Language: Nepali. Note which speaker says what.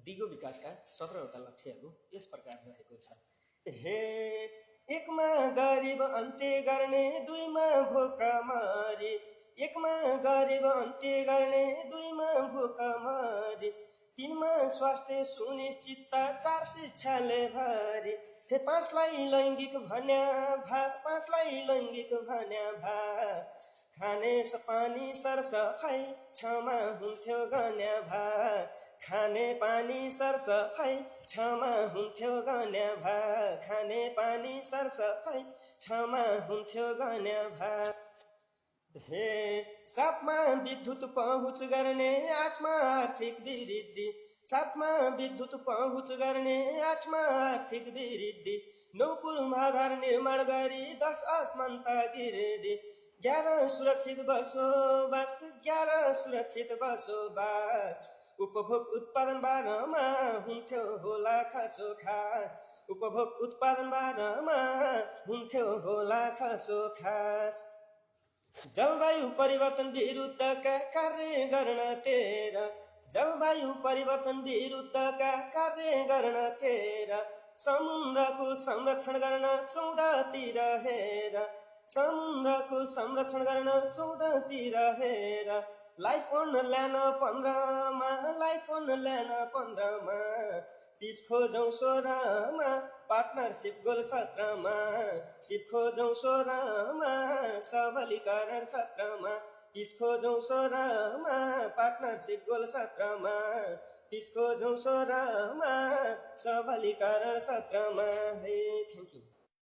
Speaker 1: दिगो विकासका 17वटा लक्ष्यहरू यस प्रकार रहेको छ। हे एकमा गरिब अन्त्य गर्ने, दुईमा भोका मारी, एकमा गरिब अन्त्य गर्ने, दुईमा भोका मारी, तीनमा स्वास्थ्य सुनिश्चितता, चार शिक्षाले भारी। हे पाँचलाई लैङ्गिक भन्या भा, पाँचलाई लैङ्गिक भन्या भा, खाने पानी सरसफाइ क्षमा हुन्थ्यो गन्या भा, खाने पानी सरसफाइ क्षमा हुन्थ्यो गन्या भा, खाने पानी सरसफाइ क्षमा हुन्थ्यो गन्या भा। हे 7मा विद्युत पहुँच गर्ने, 8मा आर्थिक वृद्धि, 7मा विद्युत पहुँच गर्ने, 8मा आर्थिक वृद्धि, 9 पूर्वाधार निर्माण गरी 10 असमानता गिर्दी, 11 सुरक्षित बसोबास, 11 सुरक्षित बसोबास, उपभोग उत्पादन 12मा हुन्थ्यो होला खासो खास, उपभोग उत्पादन 12मा हुन्थ्यो होला खासो खास। जलवायु परिवर्तन विरुद्धका कार्य गर्न 13, जलवायु परिवर्तन विरुद्धका कार्य गर्न 13, समुद्रको संरक्षण गर्न 14 तिर हेर, समुद्रको संरक्षण गर्न 14 तिर हेर, लाइफ अन ल्यान 15मा, लाइफ अन ल्यान 15मा, पिस खोजौँ 16मा, पार्टनरसिप गोल 17मा, सिप खोजौँ 16मा, सबलीकरण 17मा, पिस खोजौँ 16मा, पार्टनरसिप गोल 17मा, पिस खोजौँ 16मा, सबलीकरण 17मा। है थ्याङ्क यू।